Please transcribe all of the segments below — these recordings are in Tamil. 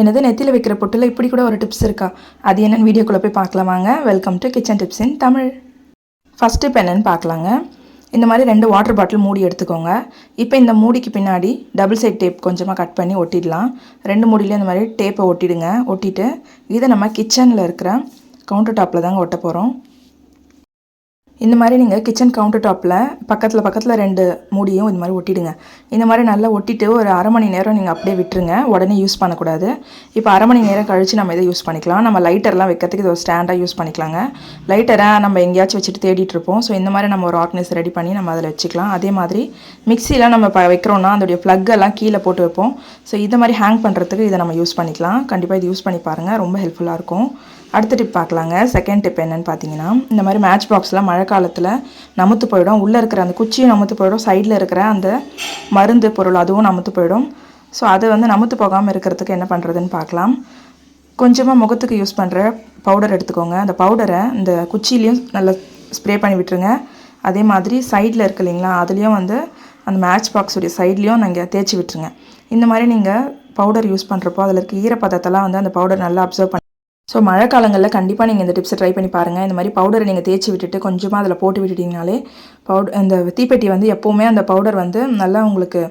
என்னது நெத்தியில் வைக்கிற பொட்டில் இப்படி கூட ஒரு டிப்ஸ் இருக்கா? அது என்னென்னு வீடியோக்குள்ளே போய் பார்க்கலாம் வாங்க. Welcome to kitchen tips in Tamil. First tip என்னென்னு பார்க்கலாங்க. இந்த மாதிரி 2 வாட்டர் பாட்டில் மூடி எடுத்துக்கோங்க. இப்போ இந்த மூடிக்கு பின்னாடி டபுள் சைட் டேப் கொஞ்சமாக கட் பண்ணி ஒட்டிடலாம். 2 மூடிலையும் இந்த மாதிரி டேப்பை ஒட்டிடுங்க. ஒட்டிட்டு இதை நம்ம கிச்சனில் இருக்கிற கவுண்டர் டாப்பில் தாங்க ஒட்ட போகிறோம். இந்த மாதிரி நீங்கள் கிச்சன் கவுண்டர் டாப்பில் பக்கத்தில் 2 மூடியும் இந்த மாதிரி ஒட்டிடுங்க. இந்த மாதிரி நல்லா ஒட்டிட்டு ஒரு அரை மணி நேரம் நீங்கள் அப்படியே விட்டுருங்க. உடனே யூஸ் பண்ணக்கூடாது. இப்போ அரை மணி நேரம் கழித்து நம்ம இதை யூஸ் பண்ணிக்கலாம். நம்ம லைட்டர்லாம் வைக்கிறதுக்கு இது ஒரு ஸ்டாண்டாக யூஸ் பண்ணிக்கலாங்க. லைட்டரை நம்ம எங்கேயாச்சும் வச்சுட்டு தேடிட்டு இருப்போம். ஸோ இந்த மாதிரி நம்ம ஒரு ஆர்கனைஸ் ரெடி பண்ணி நம்ம அதில் வச்சுக்கலாம். அதே மாதிரி மிக்சிலாம் நம்ம வைக்கிறோன்னா அதோடைய ப்ளக்கெல்லாம் கீழே போட்டு வைப்போம். ஸோ இந்த மாதிரி ஹேங் பண்ணுறதுக்கு இதை நம்ம யூஸ் பண்ணிக்கலாம். கண்டிப்பாக இது யூஸ் பண்ணி பாருங்கள், ரொம்ப ஹெல்ப்ஃபுல்லாக இருக்கும். அடுத்த டிப் பார்க்கலாங்க. செகண்ட் டிப் என்னென்னு பார்த்தீங்கன்னா, இந்த மாதிரி மேட்ச் பாக்ஸ்லாம் மழை காலத்தில் நமுத்து போயிடும். உள்ளே இருக்கிற அந்த குச்சியும் நமுத்து போயிடும். சைடில் இருக்கிற அந்த மருந்து பொருள் அதுவும் நமுத்து போயிடும். ஸோ அதை நமுத்து போகாமல் இருக்கிறதுக்கு என்ன பண்ணுறதுன்னு பார்க்கலாம். கொஞ்சமாக முகத்துக்கு யூஸ் பண்ணுற பவுடர் எடுத்துக்கோங்க. அந்த பவுடரை இந்த குச்சிலையும் நல்லா ஸ்ப்ரே பண்ணி விட்டுருங்க. அதே மாதிரி சைடில் இருக்கு இல்லைங்களா, அதுலேயும் அந்த மேட்ச் பாக்ஸுடைய சைட்லேயும் நீங்கள் தேய்ச்சி விட்டுருங்க. இந்த மாதிரி நீங்கள் பவுடர் யூஸ் பண்ணுறப்போ அதில் இருக்க ஈரப்பதத்தெல்லாம் அந்த பவுடர் நல்லா அப்சர்வ் பண்ணி. ஸோ மழை காலங்களில் கண்டிப்பாக நீங்கள் இந்த டிப்ஸை ட்ரை பண்ணி பாருங்கள். இந்த மாதிரி பவுடரை நீங்கள் தேய்ச்சி விட்டுட்டு கொஞ்சமாக அதில் போட்டு விட்டுட்டிங்கனாலே அந்த தீப்பெட்டி எப்போவுமே அந்த பவுடர் நல்லா உங்களுக்கு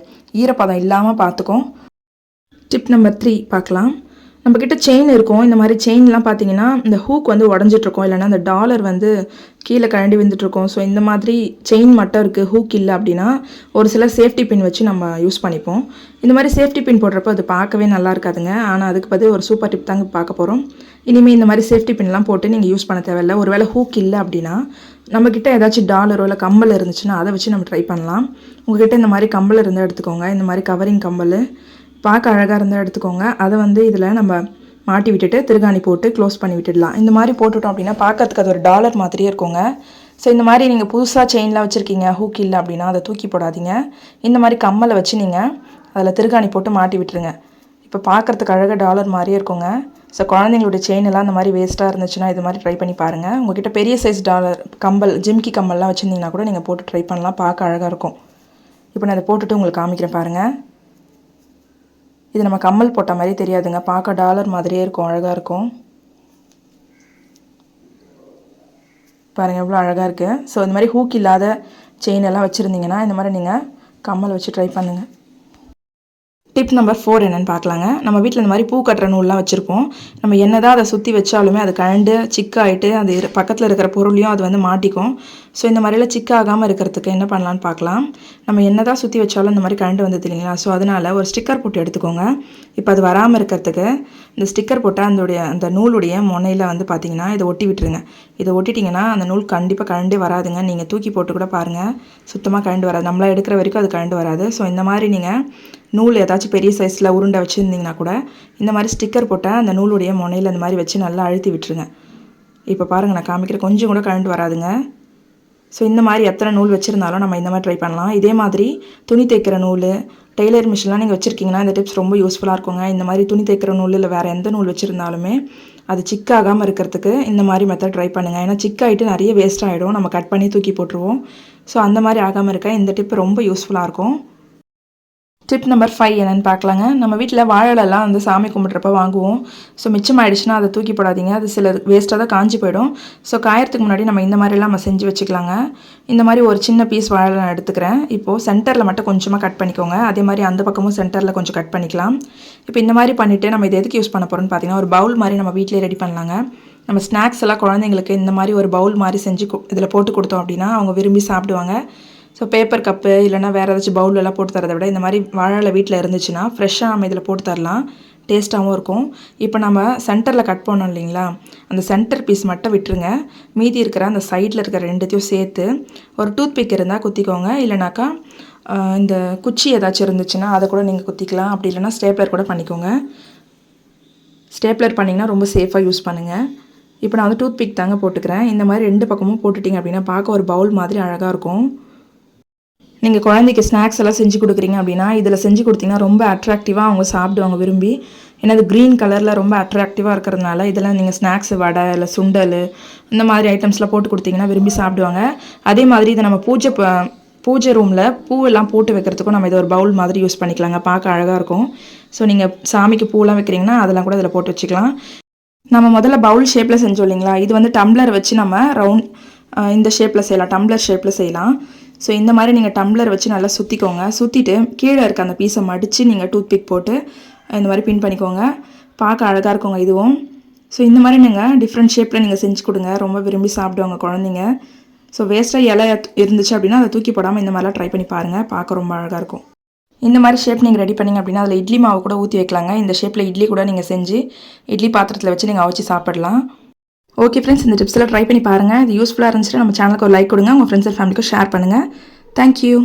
ஈரப்பதம் இல்லாமல் பார்த்துக்கும். டிப் நம்பர் 3 பார்க்கலாம். நம்மக்கிட்ட செயின் இருக்கும். இந்த மாதிரி செயின்லாம் பார்த்தீங்கன்னா இந்த ஹூக் உடஞ்சிட்ருக்கோம், இல்லைனா அந்த டாலர் கீழே கழண்டி வந்துட்டுருக்கோம். ஸோ இந்த மாதிரி செயின் மட்டும் இருக்குது, ஹூக் இல்லை அப்படின்னா ஒரு சில சேஃப்டி பின் வச்சு நம்ம யூஸ் பண்ணிப்போம். இந்த மாதிரி சேஃப்டி பின் போடுறப்போ அது பார்க்கவே நல்லா இருக்காதுங்க. ஆனால் அதுக்கு பதில் ஒரு சூப்பர் டிப் தாங்க பார்க்க போகிறோம். இனிமேல் இந்த மாதிரி சேஃப்டி பின்லாம் போட்டு நீங்கள் யூஸ் பண்ண தேவையில்லை. ஒரு வேளை ஹூக் இல்லை அப்படின்னா நம்மக்கிட்ட ஏதாச்சும் டாலரோ இல்லை கம்பல் இருந்துச்சுன்னா அதை வச்சு நம்ம ட்ரை பண்ணலாம். உங்கள்கிட்ட இந்த மாதிரி கம்பல் இருந்தால் எடுத்துக்கோங்க. இந்த மாதிரி கவரிங் கம்பல் பார்க்க அழகாக இருந்தால் எடுத்துக்கோங்க. அதை இதில் நம்ம மாட்டி விட்டுட்டு திருகாணி போட்டு க்ளோஸ் பண்ணி விட்டுடலாம். இந்த மாதிரி போட்டுவிட்டோம் அப்படின்னா பார்க்கறதுக்கு அது ஒரு டாலர் மாதிரியே இருக்குங்க. ஸோ இந்த மாதிரி நீங்கள் புதுசாக செயின்லாம் வச்சுருக்கீங்க, ஹூக் இல்லை அப்படின்னா அதை தூக்கி போடாதீங்க. இந்த மாதிரி கம்மலை வச்சு நீங்கள் அதில் திருகாணி போட்டு மாட்டி விட்டுருங்க. இப்போ பார்க்குறதுக்கு அழகாக டாலர் மாதிரியே இருக்குங்க. ஸோ குழந்தைங்களுடைய செயின் எல்லாம் இந்த மாதிரி வேஸ்ட்டாக இருந்துச்சுன்னா இது மாதிரி ட்ரை பண்ணி பாருங்கள். உங்கள்கிட்ட பெரிய சைஸ் டாலர் கம்பல், ஜிம்கி கம்மல்லாம் வச்சுருந்தீங்கன்னா கூட நீங்கள் போட்டு ட்ரை பண்ணலாம். பார்க்க அழகாக இருக்கும். இப்போ நான் அதை போட்டுட்டு உங்களுக்கு காமிக்கிறேன் பாருங்கள். இது நம்ம கம்மல் போட்ட மாதிரி தெரியாதுங்க, பார்க்க டாலர் மாதிரியே இருக்கும், அழகாக இருக்கும். பாருங்கள் எவ்வளோ அழகாக இருக்குது. ஸோ இந்த மாதிரி ஹூக் இல்லாத செயின் எல்லாம் வச்சுருந்தீங்கன்னா இந்த மாதிரி நீங்கள் கம்மல் வச்சு ட்ரை பண்ணுங்கள். டிப் நம்பர் 4 என்னென்னு பார்க்கலாங்க. நம்ம வீட்டில் இந்த மாதிரி பூ கட்டுற நூல்லாம் வச்சுருப்போம். நம்ம என்ன தான் அதை சுற்றி வச்சாலுமே அது கழண்டு சிக்காயிட்டு அது பக்கத்தில் இருக்கிற பொருளையும் அது மாட்டிக்கும். ஸோ இந்த மாதிரிலாம் சிக்காகாமல் இருக்கிறதுக்கு என்ன பண்ணலான்னு பார்க்கலாம். நம்ம என்ன தான் சுற்றி வச்சாலும் இந்த மாதிரி கழண்டு வந்தது இல்லைங்களா, ஸோ அதனால் ஒரு ஸ்டிக்கர் போட்டு எடுத்துக்கோங்க. இப்போ அது வராமல் இருக்கிறதுக்கு இந்த ஸ்டிக்கர் போட்டால் அந்த நூலுடைய முனையில் பார்த்தீங்கன்னா இதை ஒட்டி விட்டுருங்க. இதை ஒட்டிட்டிங்கன்னா அந்த நூல் கண்டிப்பாக கழண்டே வராதுங்க. நீங்கள் தூக்கி போட்டு கூட பாருங்கள், சுத்தமாக கழண்டு வராது. நம்மளாம் எடுக்கிற வரைக்கும் அது கழண்டு வராது. ஸோ இந்த மாதிரி நீங்கள் நூல் ஏதாச்சும் பெரிய சைஸில் உருண்டை வச்சுருந்தீங்கன்னா கூட இந்த மாதிரி ஸ்டிக்கர் போட்டால் அந்த நூலுடைய முனையில் இந்த மாதிரி வச்சு நல்லா அழுத்தி விட்டுருங்க. இப்போ பாருங்கள், நான் காமிக்கிறேன், கொஞ்சம் கூட கழண்டு வராதுங்க. ஸோ இந்த மாதிரி எத்தனை நூல் வச்சுருந்தாலும் நம்ம இந்த மாதிரி ட்ரை பண்ணலாம். இதே மாதிரி துணி தைக்கிற நூல், டெய்லர் மிஷின்லாம் நீங்கள் வச்சுருக்கீங்கன்னா இந்த டிப்ஸ் ரொம்ப யூஸ்ஃபுல்லாக இருக்குங்க. இந்த மாதிரி துணி தைக்கிற நூல் இல்லை வேறு எந்த நூல் வச்சுருந்தாலுமே அது சிக்காகாமல் இருக்கிறதுக்கு இந்த மாதிரி மெத்தட் ட்ரை பண்ணுங்கள். ஏன்னா சிக்காகிட்டு நிறைய வேஸ்ட் ஆகிடும், நம்ம கட் பண்ணி தூக்கி போட்டுருவோம். ஸோ அந்த மாதிரி ஆகாமல் இருக்க இந்த டிப் ரொம்ப யூஸ்ஃபுல்லாக இருக்கும். டிப் நம்பர் 5 என்னென்னு பார்க்கலாங்க. நம்ம வீட்டில் வாழைலாம் சாமி கும்பிட்றப்ப வாங்குவோம். ஸோ மிச்சம் ஆகிடுச்சுன்னா அதை தூக்கி போடாதீங்க. அது சில வேஸ்ட்டாக தான் காஞ்சி போயிடும். ஸோ காயறதுக்கு முன்னாடி நம்ம இந்த மாதிரிலாம் நம்ம செஞ்சு வச்சுக்கலாங்க. இந்த மாதிரி ஒரு சின்ன பீஸ் வாழை நான் எடுத்துக்கிறேன். இப்போது சென்டரில் மட்டும் கொஞ்சமாக கட் பண்ணிக்கோங்க. அதே மாதிரி அந்த பக்கமும் சென்டரில் கொஞ்சம் கட் பண்ணிக்கலாம். இப்போ இந்த மாதிரி பண்ணிவிட்டு நம்ம இதை எதுக்கு யூஸ் பண்ண போகிறோம்னு பார்த்தீங்கன்னா, ஒரு பவுல் மாதிரி நம்ம வீட்டிலே ரெடி பண்ணலாங்க. நம்ம ஸ்நாக்ஸ் எல்லாம் குழந்தைங்களுக்கு இந்த மாதிரி ஒரு பவுல் மாதிரி செஞ்சு இதில் போட்டு கொடுத்தோம் அப்படின்னா அவங்க விரும்பி சாப்பிடுவாங்க. ஸோ பேப்பர் கப்பு இல்லைனா வேறு ஏதாச்சும் பவுலெல்லாம் போட்டு தரதை விட இந்த மாதிரி வாழை வீட்டில் இருந்துச்சுன்னா ஃப்ரெஷ்ஷாக நம்ம இதில் போட்டு தரலாம். டேஸ்ட்டாகவும் இருக்கும். இப்போ நம்ம சென்டரில் கட் பண்ணோம் இல்லைங்களா, அந்த சென்டர் பீஸ் மட்டும் விட்டுருங்க. மீதி இருக்கிற அந்த சைடில் இருக்கிற 2த்தையும் சேர்த்து ஒரு டூத் பிக் இருந்தால் குத்திக்கோங்க. இல்லைனாக்கா இந்த குச்சி ஏதாச்சும் இருந்துச்சுன்னா அதை கூட நீங்கள் குத்திக்கலாம். அப்படி இல்லைனா ஸ்டேப்லர் கூட பண்ணிக்கோங்க. ஸ்டேப்லர் பண்ணிங்கன்னா ரொம்ப சேஃபாக யூஸ் பண்ணுங்கள். இப்போ நான் டூத் பிக் தாங்க போட்டுக்கிறேன். இந்த மாதிரி 2 பக்கமும் போட்டுட்டிங்க அப்படின்னா பார்க்க ஒரு பவுல் மாதிரி அழகாக இருக்கும். நீங்கள் குழந்தைக்கு ஸ்நாக்ஸ் எல்லாம் செஞ்சு கொடுக்குறீங்க அப்படின்னா இதில் செஞ்சு கொடுத்தீங்கன்னா ரொம்ப அட்ராக்டிவாக அவங்க சாப்பிடுவாங்க விரும்பி. ஏன்னா அது க்ரீன் கலரில் ரொம்ப அட்ராக்டிவாக இருக்கிறதுனால இதெல்லாம் நீங்கள் ஸ்நாக்ஸ், வடை இல்லை சுண்டல் இந்த மாதிரி ஐட்டம்ஸ்லாம் போட்டு கொடுத்தீங்கன்னா விரும்பி சாப்பிடுவாங்க. அதே மாதிரி இதை நம்ம பூஜை ரூமில் பூவெல்லாம் போட்டு வைக்கிறதுக்கும் நம்ம இதை ஒரு பவுல் மாதிரி யூஸ் பண்ணிக்கலாங்க. பார்க்க அழகாக இருக்கும். ஸோ நீங்கள் சாமிக்கு பூவெல்லாம் வைக்கிறீங்கன்னா அதெல்லாம் கூட இதில் போட்டு வச்சுக்கலாம். நம்ம முதல்ல பவுல் ஷேப்பில் செஞ்சோம் இல்லைங்களா, இது வந்து டம்ளர் வச்சு நம்ம ரவுண்ட் இந்த ஷேப்பில் செய்யலாம், டம்ளர் ஷேப்பில் செய்யலாம். ஸோ இந்த மாதிரி நீங்கள் டம்ளர் வச்சு நல்லா சுற்றிக்கோங்க. சுற்றிட்டு கீழே இருக்க அந்த பீஸை மடித்து நீங்கள் டூத்பிக் போட்டு இந்த மாதிரி பின் பண்ணிக்கோங்க. பார்க்க அழகாக இருக்குங்க இதுவும். ஸோ இந்த மாதிரி நீங்கள் டிஃப்ரெண்ட் ஷேப்பில் நீங்கள் செஞ்சு கொடுங்க, ரொம்ப விரும்பி சாப்பிடுவாங்க குழந்தைங்க. ஸோ வேஸ்ட்டாக இலை இருந்துச்சு அப்படின்னா அதை தூக்கி போடாமல் இந்த மாதிரிலாம் ட்ரை பண்ணி பாருங்கள், பார்க்க ரொம்ப அழகாக இருக்கும். இந்த மாதிரி ஷேப் நீங்கள் ரெடி பண்ணிங்க அப்படின்னா அதில் இட்லி மாவு கூட ஊற்றி வைக்கலாங்க. இந்த ஷேப்பில் இட்லி கூட நீங்கள் செஞ்சு இட்லி பாத்திரத்தில் வச்சு நீங்கள் அவிச்சு சாப்பிடலாம். ஓகே ஃப்ரெண்ட்ஸ், இந்த டிப்ஸில் ட்ரை பண்ணி பாருங்கள். இது யூஸ்ஃபுல்லாக இருந்துச்சுன்னா நம்ம சேனலுக்கு ஒரு லைக் கொடுங்க, உங்கள் ஃப்ரெண்ட்ஸ் அண்ட் ஃபேமிலிக்கும் ஷேர் பண்ணுங்கள். தேங்க்யூ.